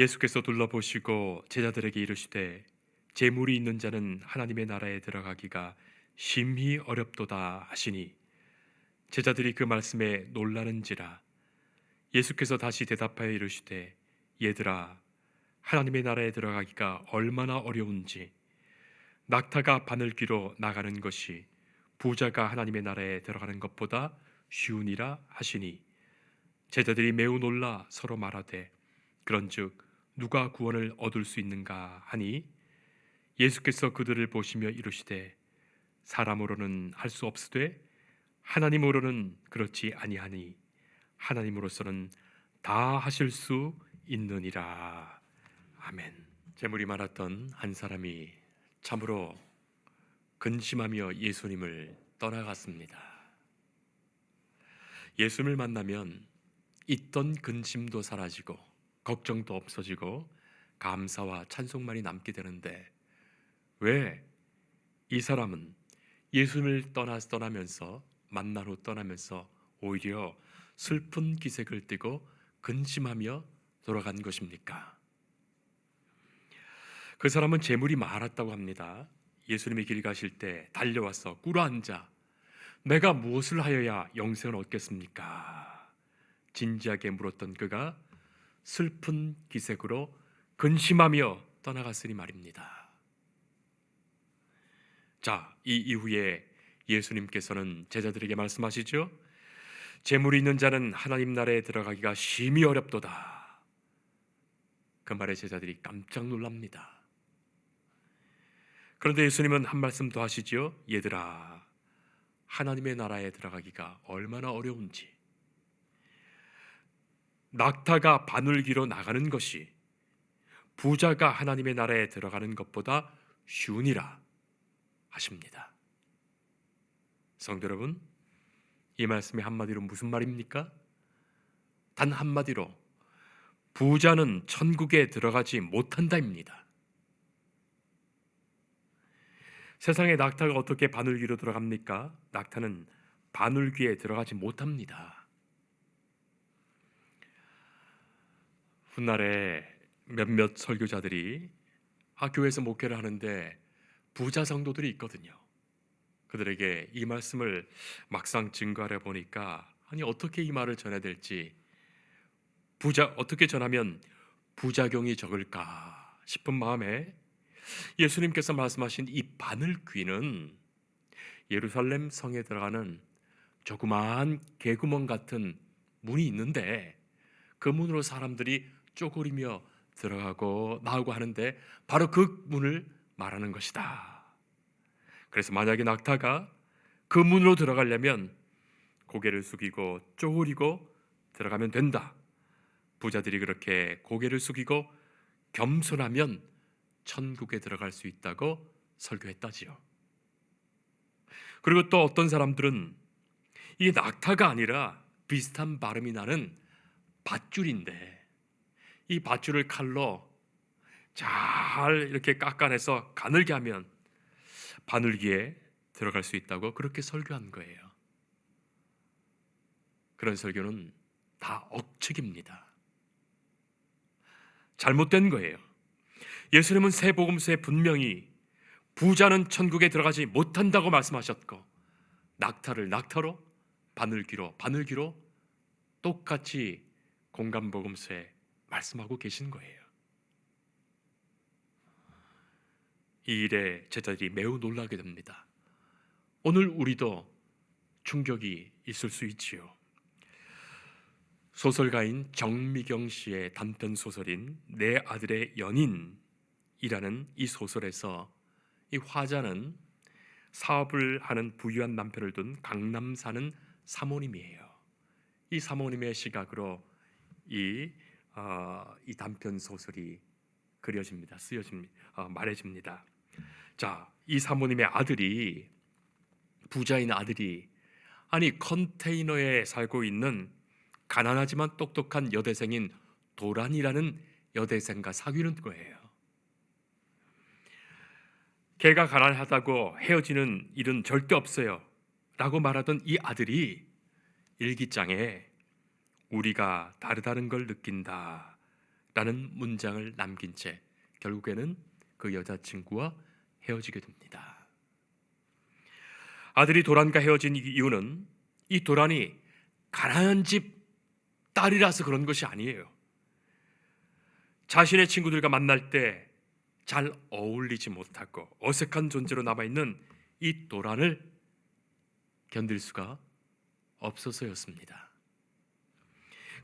예수께서 둘러보시고 제자들에게 이르시되 재물이 있는 자는 하나님의 나라에 들어가기가 심히 어렵도다 하시니 제자들이 그 말씀에 놀라는지라. 예수께서 다시 대답하여 이르시되 얘들아, 하나님의 나라에 들어가기가 얼마나 어려운지 낙타가 바늘귀로 나가는 것이 부자가 하나님의 나라에 들어가는 것보다 쉬우니라 하시니 제자들이 매우 놀라 서로 말하되 그런즉 누가 구원을 얻을 수 있는가 하니 예수께서 그들을 보시며 이르시되 사람으로는 할 수 없으되 하나님으로는 그렇지 아니하니 하나님으로서는 다 하실 수 있느니라. 아멘. 재물이 많았던 한 사람이 참으로 근심하며 예수님을 떠나갔습니다. 예수님을 만나면 있던 근심도 사라지고 걱정도 없어지고 감사와 찬송만이 남게 되는데 왜 이 사람은 예수님을 떠나면서 만난 후 떠나면서 오히려 슬픈 기색을 띠고 근심하며 돌아간 것입니까? 그 사람은 재물이 많았다고 합니다. 예수님이 길 가실 때 달려와서 꿇어앉아 내가 무엇을 하여야 영생을 얻겠습니까? 진지하게 물었던 그가 슬픈 기색으로 근심하며 떠나갔으니 말입니다. 자, 이 이후에 예수님께서는 제자들에게 말씀하시죠. 재물이 있는 자는 하나님 나라에 들어가기가 심히 어렵도다. 그 말에 제자들이 깜짝 놀랍니다. 그런데 예수님은 한 말씀 더 하시죠. 얘들아, 하나님의 나라에 들어가기가 얼마나 어려운지 낙타가 바늘귀로 나가는 것이 부자가 하나님의 나라에 들어가는 것보다 쉬우니라 하십니다. 성도 여러분, 이 말씀이 한마디로 무슨 말입니까? 단 한마디로 부자는 천국에 들어가지 못한다입니다. 세상에 낙타가 어떻게 바늘귀로 들어갑니까? 낙타는 바늘귀에 들어가지 못합니다. 훗날에 몇몇 설교자들이 교회에서 목회를 하는데 부자 성도들이 있거든요. 그들에게 이 말씀을 막상 증거하려 보니까 아니 어떻게 이 말을 전해야 될지 어떻게 전하면 부작용이 적을까 싶은 마음에 예수님께서 말씀하신 이 바늘귀는 예루살렘 성에 들어가는 조그마한 개구멍 같은 문이 있는데 그 문으로 사람들이 쪼그리며 들어가고 나오고 하는데 바로 그 문을 말하는 것이다. 그래서 만약에 낙타가 그 문으로 들어가려면 고개를 숙이고 쪼그리고 들어가면 된다. 부자들이 그렇게 고개를 숙이고 겸손하면 천국에 들어갈 수 있다고 설교했다지요. 그리고 또 어떤 사람들은 이게 낙타가 아니라 비슷한 발음이 나는 밧줄인데 이 밧줄을 칼로 잘 이렇게 깎아내서 가늘게 하면 바늘귀에 들어갈 수 있다고 그렇게 설교한 거예요. 그런 설교는 다 억측입니다. 잘못된 거예요. 예수님은 새 복음서에 분명히 부자는 천국에 들어가지 못한다고 말씀하셨고 낙타를 낙타로 바늘귀로 똑같이 공간 복음서에 말씀하고 계신 거예요. 이 일에 제자들이 매우 놀라게 됩니다. 오늘 우리도 충격이 있을 수 있지요. 소설가인 정미경 씨의 단편 소설인 내 아들의 연인이라는 이 소설에서 이 화자는 사업을 하는 부유한 남편을 둔 강남 사는 사모님이에요. 이 사모님의 시각으로 이 단편 소설이 그려집니다. 말해집니다. 자, 이 사모님의 아들이 부자인 아들이 아니 컨테이너에 살고 있는 가난하지만 똑똑한 여대생인 도란이라는 여대생과 사귀는 거예요. 걔가 가난하다고 헤어지는 일은 절대 없어요 라고 말하던 이 아들이 일기장에 우리가 다르다는 걸 느낀다 라는 문장을 남긴 채 결국에는 그 여자친구와 헤어지게 됩니다. 아들이 도란과 헤어진 이유는 이 도란이 가난한 집 딸이라서 그런 것이 아니에요. 자신의 친구들과 만날 때 잘 어울리지 못하고 어색한 존재로 남아있는 이 도란을 견딜 수가 없어서였습니다.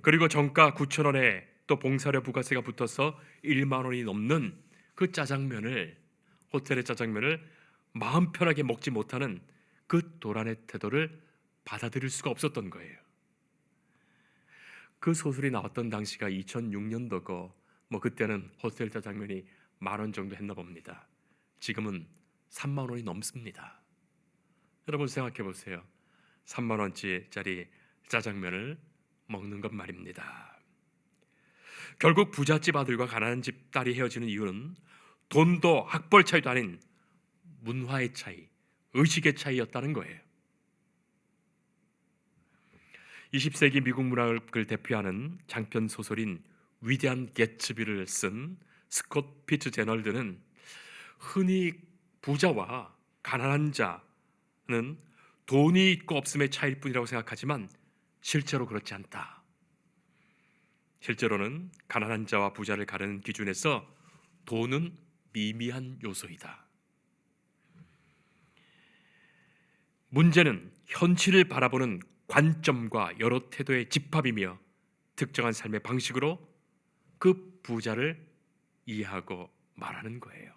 그리고 정가 9,000원에 또 봉사료 부가세가 붙어서 1만 원이 넘는 그 짜장면을, 호텔의 짜장면을 마음 편하게 먹지 못하는 그 도란의 태도를 받아들일 수가 없었던 거예요. 그 소설이 나왔던 당시가 2006년도고 그때는 호텔 짜장면이 10,000원 정도 했나 봅니다. 지금은 3만 원이 넘습니다. 여러분 생각해 보세요. 3만 원짜리 짜장면을 먹는 것 말입니다. 결국 부잣집 아들과 가난한 집 딸이 헤어지는 이유는 돈도 학벌 차이도 아닌 문화의 차이, 의식의 차이였다는 거예요. 20세기 미국 문학을 대표하는 장편 소설인 위대한 개츠비를 쓴 스콧 피츠제널드는 흔히 부자와 가난한 자는 돈이 있고 없음의 차이일 뿐이라고 생각하지만 실제로 그렇지 않다. 실제로는 가난한 자와 부자를 가르는 기준에서 돈은 미미한 요소이다. 문제는 현실을 바라보는 관점과 여러 태도의 집합이며 특정한 삶의 방식으로 그 부자를 이해하고 말하는 거예요.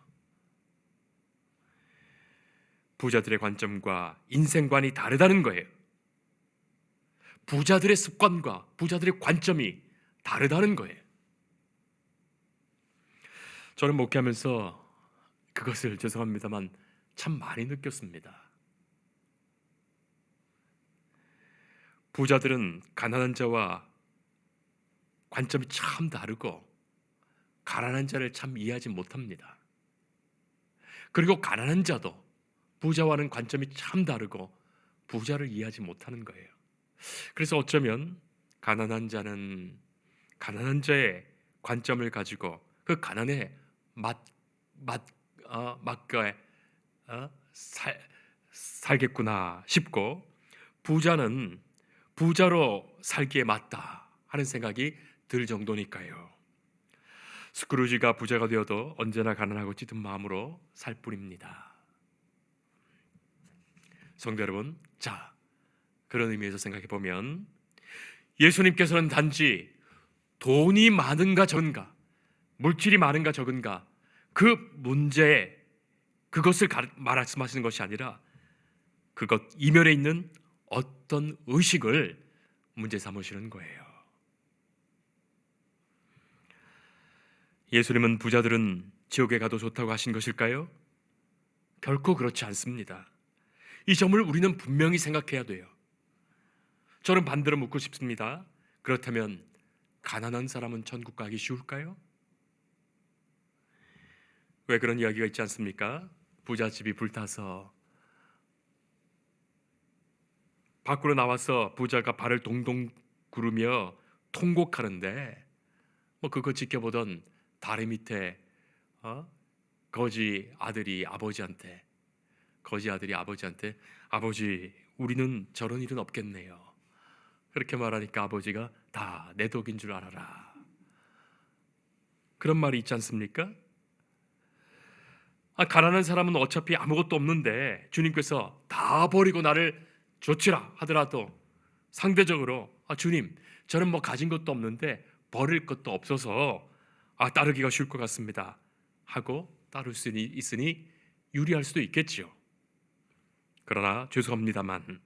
부자들의 관점과 인생관이 다르다는 거예요. 부자들의 습관과 부자들의 관점이 다르다는 거예요. 저는 목회하면서 그것을 죄송합니다만 참 많이 느꼈습니다. 부자들은 가난한 자와 관점이 참 다르고 가난한 자를 참 이해하지 못합니다. 그리고 가난한 자도 부자와는 관점이 참 다르고 부자를 이해하지 못하는 거예요. 그래서 어쩌면 가난한 자는 가난한 자의 관점을 가지고 그 가난에 맞게 살겠구나 싶고, 부자는 부자로 살기에 맞다 하는 생각이 들 정도니까요. 스크루지가 부자가 되어도 언제나 가난하고 찌든 마음으로 살 뿐입니다. 성도 여러분, 자, 그런 의미에서 생각해 보면 예수님께서는 단지 돈이 많은가 적은가, 물질이 많은가 적은가 그 문제에 그것을 말씀하시는 것이 아니라 그것 이면에 있는 어떤 의식을 문제 삼으시는 거예요. 예수님은 부자들은 지옥에 가도 좋다고 하신 것일까요? 결코 그렇지 않습니다. 이 점을 우리는 분명히 생각해야 돼요. 저는 반대로 묻고 싶습니다. 그렇다면 가난한 사람은 천국 가기 쉬울까요? 왜 그런 이야기가 있지 않습니까? 부잣집이 불타서 밖으로 나와서 부자가 발을 동동 구르며 통곡하는데 그거 지켜보던 다리 밑에 거지 아들이 아버지한테 아버지, 우리는 저런 일은 없겠네요. 그렇게 말하니까 아버지가 다 내 덕인 줄 알아라. 그런 말이 있지 않습니까? 가난한 사람은 어차피 아무것도 없는데 주님께서 다 버리고 나를 좇으라 하더라도 상대적으로 주님, 저는 가진 것도 없는데 버릴 것도 없어서 따르기가 쉬울 것 같습니다 하고 따를 수 있으니 유리할 수도 있겠지요. 그러나 죄송합니다만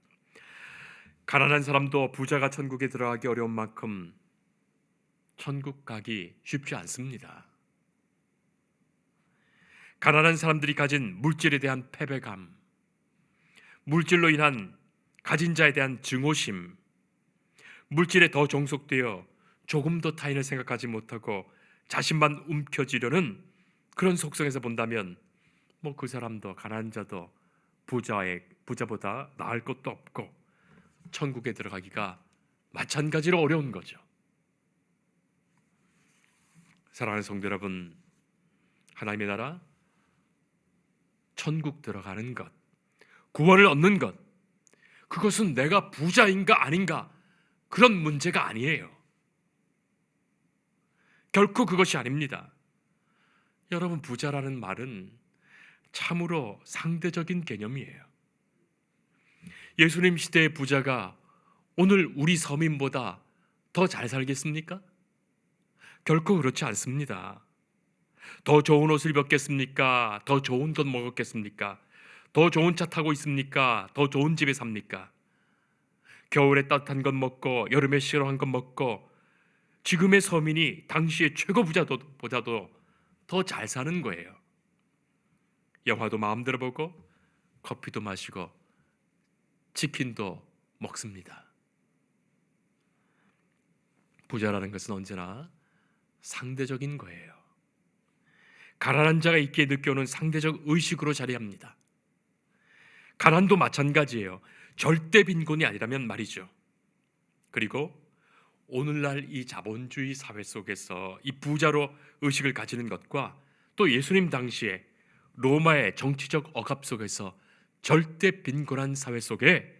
가난한 사람도 부자가 천국에 들어가기 어려운 만큼 천국 가기 쉽지 않습니다. 가난한 사람들이 가진 물질에 대한 패배감, 물질로 인한 가진 자에 대한 증오심, 물질에 더 종속되어 조금 더 타인을 생각하지 못하고 자신만 움켜쥐려는 그런 속성에서 본다면 그 사람도 가난한 자도 부자보다 나을 것도 없고 천국에 들어가기가 마찬가지로 어려운 거죠. 사랑하는 성도 여러분, 하나님의 나라, 천국 들어가는 것, 구원을 얻는 것, 그것은 내가 부자인가 아닌가 그런 문제가 아니에요. 결코 그것이 아닙니다. 여러분, 부자라는 말은 참으로 상대적인 개념이에요. 예수님 시대의 부자가 오늘 우리 서민보다 더 잘 살겠습니까? 결코 그렇지 않습니다. 더 좋은 옷을 입었겠습니까? 더 좋은 것 먹었겠습니까? 더 좋은 차 타고 있습니까? 더 좋은 집에 삽니까? 겨울에 따뜻한 것 먹고 여름에 시원한 것 먹고 지금의 서민이 당시의 최고 부자보다도 더 잘 사는 거예요. 영화도 마음대로 보고 커피도 마시고 치킨도 먹습니다. 부자라는 것은 언제나 상대적인 거예요. 가난한 자가 있기에 느껴오는 상대적 의식으로 자리합니다. 가난도 마찬가지예요. 절대 빈곤이 아니라면 말이죠. 그리고 오늘날 이 자본주의 사회 속에서 이 부자로 의식을 가지는 것과 또 예수님 당시에 로마의 정치적 억압 속에서 절대 빈곤한 사회 속에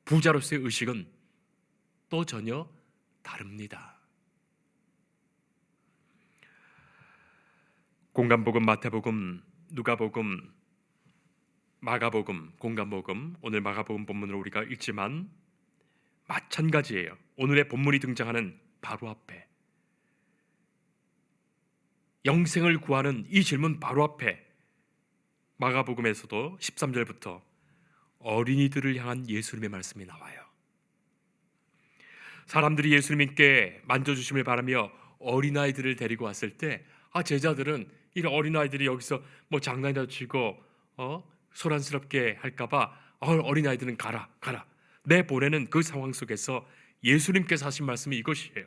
부자로서의 의식은 또 전혀 다릅니다. 공간복음, 마태복음, 누가복음, 마가복음, 공간복음, 오늘 마가복음 본문으로 우리가 읽지만 마찬가지예요. 오늘의 본문이 등장하는 바로 앞에 영생을 구하는 이 질문 바로 앞에 마가복음에서도 13절부터 어린이들을 향한 예수님의 말씀이 나와요. 사람들이 예수님께 만져주심을 바라며 어린아이들을 데리고 왔을 때 제자들은 이 어린아이들이 여기서 뭐 장난이라도 치고 소란스럽게 할까봐 어린아이들은 가라 내보내는 그 상황 속에서 예수님께서 하신 말씀이 이것이에요.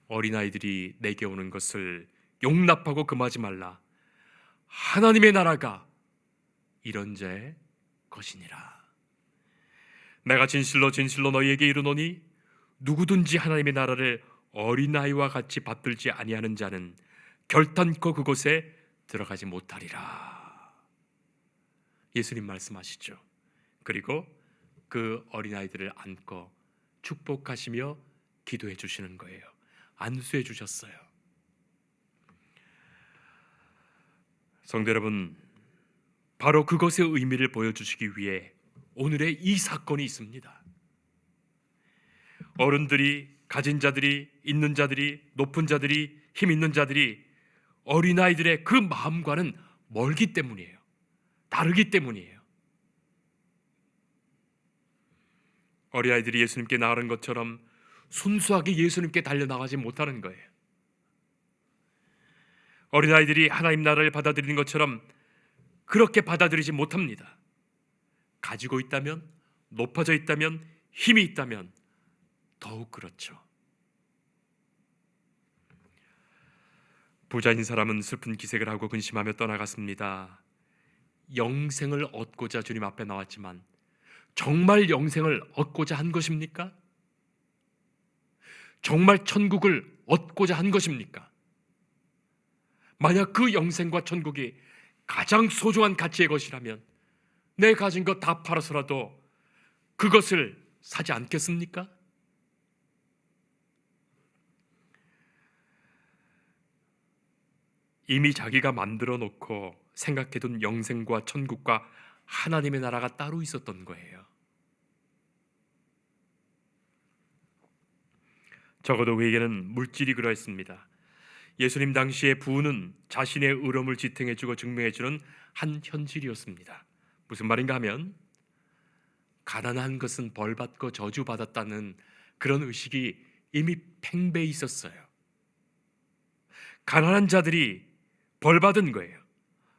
어린아이들이 내게 오는 것을 용납하고 금하지 말라. 하나님의 나라가 이런 자의 것이니라. 내가 진실로 진실로 너희에게 이르노니 누구든지 하나님의 나라를 어린아이와 같이 받들지 아니하는 자는 결단코 그곳에 들어가지 못하리라. 예수님 말씀하시죠. 그리고 그 어린아이들을 안고 축복하시며 기도해 주시는 거예요. 안수해 주셨어요. 성도 여러분, 바로 그것의 의미를 보여주시기 위해 오늘의 이 사건이 있습니다. 어른들이, 가진 자들이, 있는 자들이, 높은 자들이, 힘 있는 자들이 어린아이들의 그 마음과는 멀기 때문이에요. 다르기 때문이에요. 어린아이들이 예수님께 나아가는 것처럼 순수하게 예수님께 달려나가지 못하는 거예요. 어린아이들이 하나님 나라를 받아들이는 것처럼 그렇게 받아들이지 못합니다. 가지고 있다면, 높아져 있다면, 힘이 있다면 더욱 그렇죠. 부자인 사람은 슬픈 기색을 하고 근심하며 떠나갔습니다. 영생을 얻고자 주님 앞에 나왔지만 정말 영생을 얻고자 한 것입니까? 정말 천국을 얻고자 한 것입니까? 만약 그 영생과 천국이 가장 소중한 가치의 것이라면 내 가진 것 다 팔아서라도 그것을 사지 않겠습니까? 이미 자기가 만들어 놓고 생각해둔 영생과 천국과 하나님의 나라가 따로 있었던 거예요. 적어도 그에게는 물질이 그러했습니다. 예수님 당시의 부는 자신의 의로움을 지탱해주고 증명해주는 한 현실이었습니다. 무슨 말인가 하면 가난한 것은 벌받고 저주받았다는 그런 의식이 이미 팽배해 있었어요. 가난한 자들이 벌받은 거예요.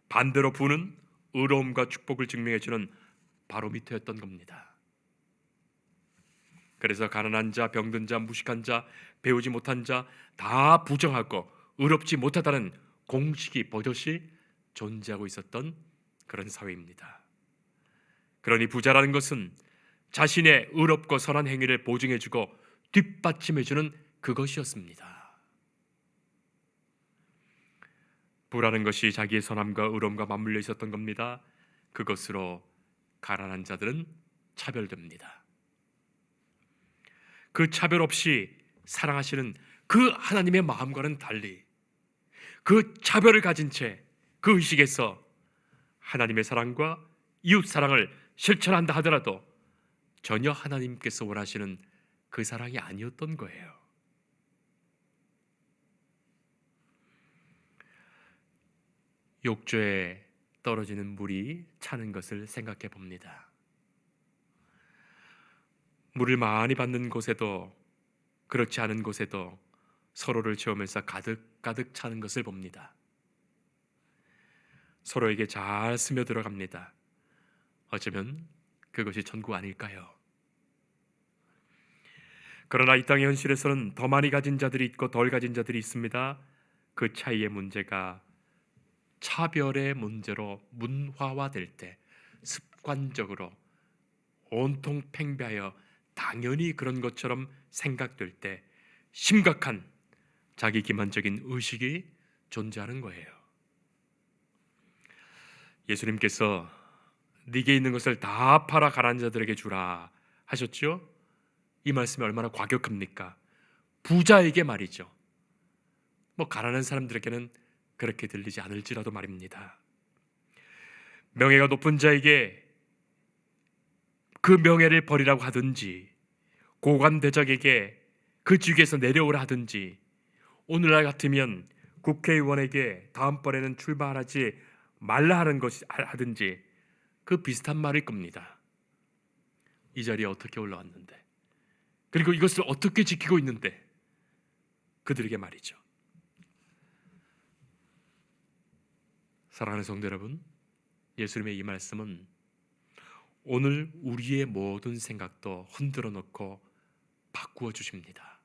반대로 부는 의로움과 축복을 증명해주는 바로미터였던 겁니다. 그래서 가난한 자, 병든 자, 무식한 자, 배우지 못한 자 다 부정하고 의롭지 못하다는 공식이 버젓이 존재하고 있었던 그런 사회입니다. 그러니 부자라는 것은 자신의 의롭고 선한 행위를 보증해주고 뒷받침해주는 그것이었습니다. 부라는 것이 자기의 선함과 의로움과 맞물려 있었던 겁니다. 그것으로 가난한 자들은 차별됩니다. 그 차별 없이 사랑하시는 그 하나님의 마음과는 달리 그 차별을 가진 채 그 의식에서 하나님의 사랑과 이웃 사랑을 실천한다 하더라도 전혀 하나님께서 원하시는 그 사랑이 아니었던 거예요. 욕조에 떨어지는 물이 차는 것을 생각해 봅니다. 물을 많이 받는 곳에도 그렇지 않은 곳에도 서로를 채우면서 가득 차는 것을 봅니다. 서로에게 잘 스며들어 갑니다. 어쩌면 그것이 천국 아닐까요? 그러나 이 땅의 현실에서는 더 많이 가진 자들이 있고 덜 가진 자들이 있습니다. 그 차이의 문제가 차별의 문제로 문화화될 때 습관적으로 온통 팽배하여 당연히 그런 것처럼 생각될 때 심각한 자기 기만적인 의식이 존재하는 거예요. 예수님께서 네게 있는 것을 다 팔아 가난한 자들에게 주라 하셨죠? 이 말씀이 얼마나 과격합니까? 부자에게 말이죠. 가난한 사람들에게는 그렇게 들리지 않을지라도 말입니다. 명예가 높은 자에게 그 명예를 버리라고 하든지, 고관대적에게 그 직위에서 내려오라 하든지, 오늘날 같으면 국회의원에게 다음번에는 출마하지 말라 하는 것이 하든지 그 비슷한 말일 겁니다. 이 자리에 어떻게 올라왔는데, 그리고 이것을 어떻게 지키고 있는데, 그들에게 말이죠. 사랑하는 성도 여러분, 예수님의 이 말씀은 오늘 우리의 모든 생각도 흔들어 놓고 바꾸어 주십니다.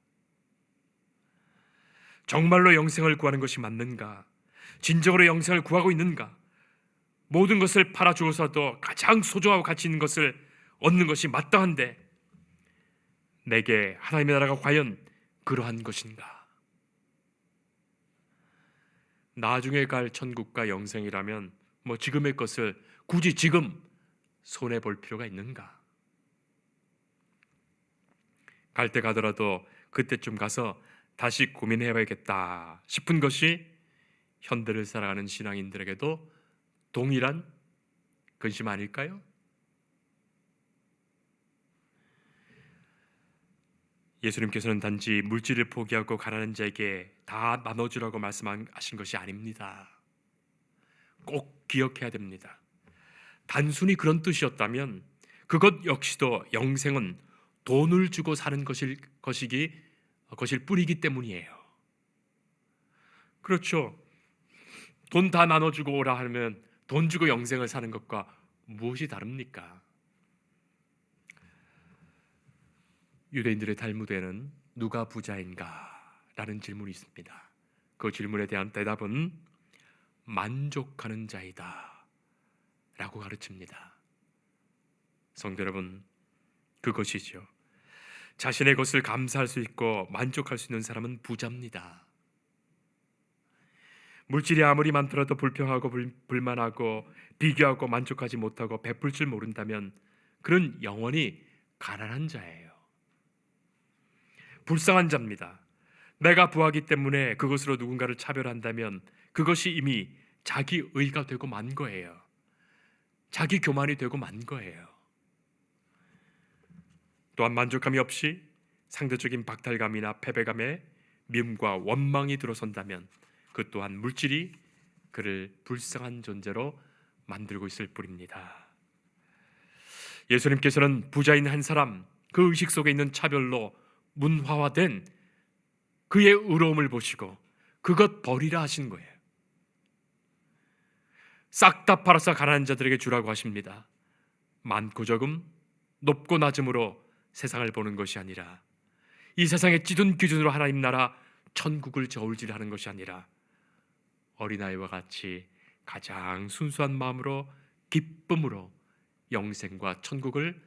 정말로 영생을 구하는 것이 맞는가? 진정으로 영생을 구하고 있는가? 모든 것을 팔아 주어서도 가장 소중하고 가치 있는 것을 얻는 것이 마땅한데 내게 하나님의 나라가 과연 그러한 것인가? 나중에 갈 천국과 영생이라면 지금의 것을 굳이 지금 손해 볼 필요가 있는가? 갈 때 가더라도 그때쯤 가서 다시 고민해봐야겠다 싶은 것이 현대를 살아가는 신앙인들에게도 동일한 근심 아닐까요? 예수님께서는 단지 물질을 포기하고 가난한 자에게 다 나눠주라고 말씀하신 것이 아닙니다. 꼭 기억해야 됩니다. 단순히 그런 뜻이었다면 그것 역시도 영생은 돈을 주고 사는 것일 뿐이기 때문이에요. 그렇죠. 돈 다 나눠주고 오라 하면 돈 주고 영생을 사는 것과 무엇이 다릅니까? 유대인들의 탈무드에는 누가 부자인가? 라는 질문이 있습니다. 그 질문에 대한 대답은 만족하는 자이다 라고 가르칩니다. 성도 여러분, 그것이죠. 자신의 것을 감사할 수 있고 만족할 수 있는 사람은 부자입니다. 물질이 아무리 많더라도 불평하고 불만하고 비교하고 만족하지 못하고 베풀 줄 모른다면 그는 영원히 가난한 자예요. 불쌍한 자입니다. 내가 부하기 때문에 그것으로 누군가를 차별한다면 그것이 이미 자기 의가 되고 만 거예요. 자기 교만이 되고 만 거예요. 또한 만족함이 없이 상대적인 박탈감이나 패배감에 미움과 원망이 들어선다면 그 또한 물질이 그를 불쌍한 존재로 만들고 있을 뿐입니다. 예수님께서는 부자인 한 사람, 그 의식 속에 있는 차별로 문화화된 그의 의로움을 보시고 그것 버리라 하신 거예요. 싹 다 팔아서 가난한 자들에게 주라고 하십니다. 많고 적음, 높고 낮음으로 세상을 보는 것이 아니라 이 세상의 찌든 기준으로 하나님 나라 천국을 저울질하는 것이 아니라 어린아이와 같이 가장 순수한 마음으로 기쁨으로 영생과 천국을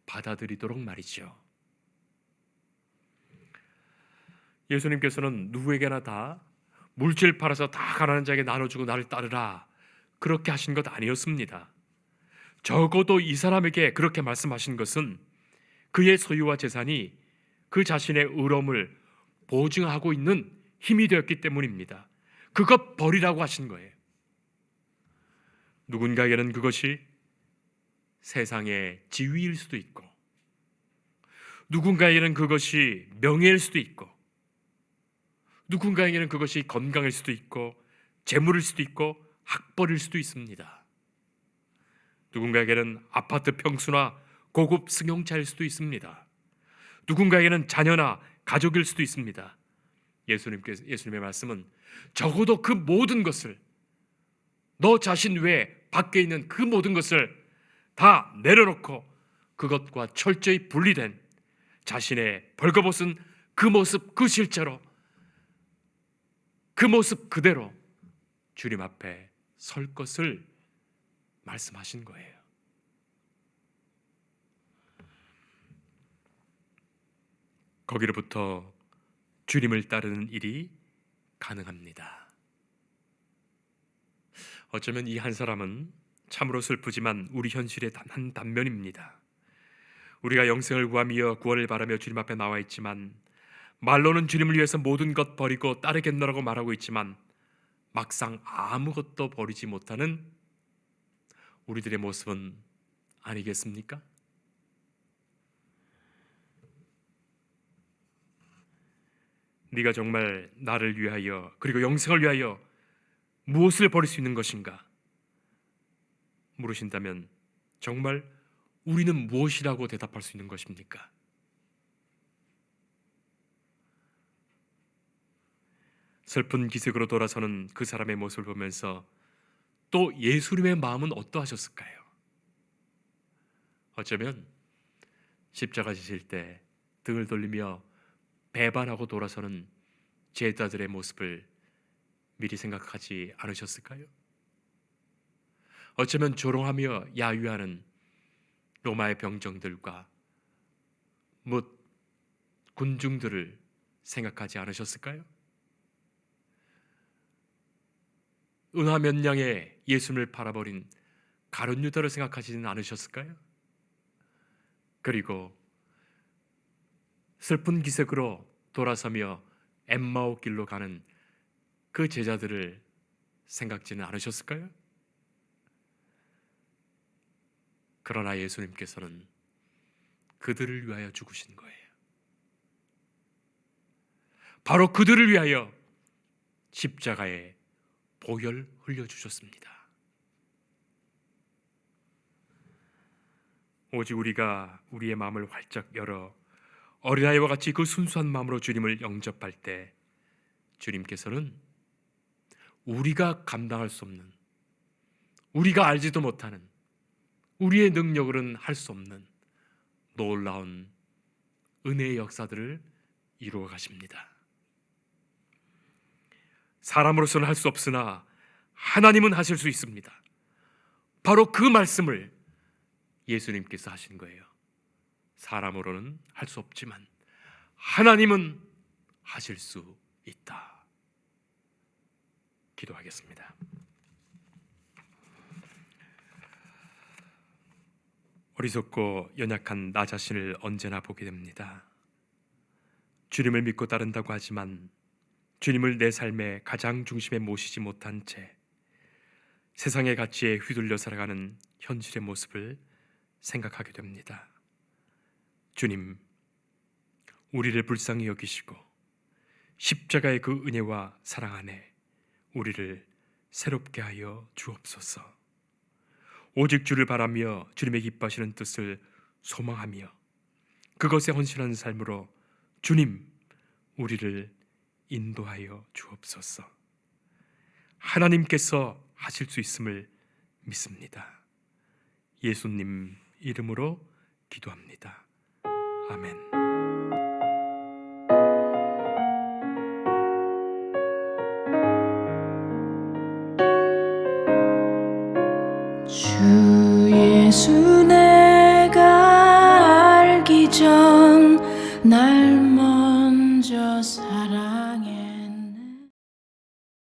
받아들이도록 말이죠. 예수님께서는 누구에게나 다 물질 팔아서 다 가난한 자에게 나눠주고 나를 따르라, 그렇게 하신 것 아니었습니다. 적어도 이 사람에게 그렇게 말씀하신 것은 그의 소유와 재산이 그 자신의 의로움을 보증하고 있는 힘이 되었기 때문입니다. 그것 버리라고 하신 거예요. 누군가에게는 그것이 세상의 지위일 수도 있고, 누군가에게는 그것이 명예일 수도 있고, 누군가에게는 그것이 건강일 수도 있고, 재물일 수도 있고, 학벌일 수도 있습니다. 누군가에게는 아파트 평수나 고급 승용차일 수도 있습니다. 누군가에게는 자녀나 가족일 수도 있습니다. 예수님의 말씀은 적어도 그 모든 것을, 너 자신 외에 밖에 있는 그 모든 것을 다 내려놓고 그것과 철저히 분리된 자신의 벌거벗은 그 모습, 그 실제로, 그 모습 그대로 주님 앞에 설 것을 말씀하신 거예요. 거기로부터 주님을 따르는 일이 가능합니다. 어쩌면 이 한 사람은 참으로 슬프지만 우리 현실의 단 한 단면입니다. 우리가 영생을 구하며 구원을 바라며 주님 앞에 나와 있지만, 말로는 주님을 위해서 모든 것 버리고 따르겠노라고 말하고 있지만 막상 아무것도 버리지 못하는 우리들의 모습은 아니겠습니까? 네가 정말 나를 위하여, 그리고 영생을 위하여 무엇을 버릴 수 있는 것인가 물으신다면 정말 우리는 무엇이라고 대답할 수 있는 것입니까? 슬픈 기색으로 돌아서는 그 사람의 모습을 보면서 또 예수님의 마음은 어떠하셨을까요? 어쩌면 십자가 지실 때 등을 돌리며 배반하고 돌아서는 제자들의 모습을 미리 생각하지 않으셨을까요? 어쩌면 조롱하며 야유하는 로마의 병정들과 뭇 군중들을 생각하지 않으셨을까요? 은화 몇 냥에 예수님을 팔아버린 가룟 유다를 생각하지는 않으셨을까요? 그리고 슬픈 기색으로 돌아서며 엠마오 길로 가는 그 제자들을 생각지는 않으셨을까요? 그러나 예수님께서는 그들을 위하여 죽으신 거예요. 바로 그들을 위하여 십자가에 보혈 흘려주셨습니다. 오직 우리가 우리의 마음을 활짝 열어 어린아이와 같이 그 순수한 마음으로 주님을 영접할 때 주님께서는 우리가 감당할 수 없는, 우리가 알지도 못하는, 우리의 능력으로는 할 수 없는 놀라운 은혜의 역사들을 이루어 가십니다. 사람으로서는 할 수 없으나 하나님은 하실 수 있습니다. 바로 그 말씀을 예수님께서 하신 거예요. 사람으로는 할 수 없지만 하나님은 하실 수 있다. 기도하겠습니다. 어리석고 연약한 나 자신을 언제나 보게 됩니다. 주님을 믿고 따른다고 하지만 주님을 내 삶의 가장 중심에 모시지 못한 채 세상의 가치에 휘둘려 살아가는 현실의 모습을 생각하게 됩니다. 주님, 우리를 불쌍히 여기시고 십자가의 그 은혜와 사랑 안에 우리를 새롭게 하여 주옵소서. 오직 주를 바라며 주님의 기뻐하시는 뜻을 소망하며 그것에 헌신하는 삶으로 주님, 우리를 인도하여 주옵소서. 하나님께서 하실 수 있음을 믿습니다. 예수님 이름으로 기도합니다. 아멘. 주 예수 내가 알기 전 날 먼저 사랑해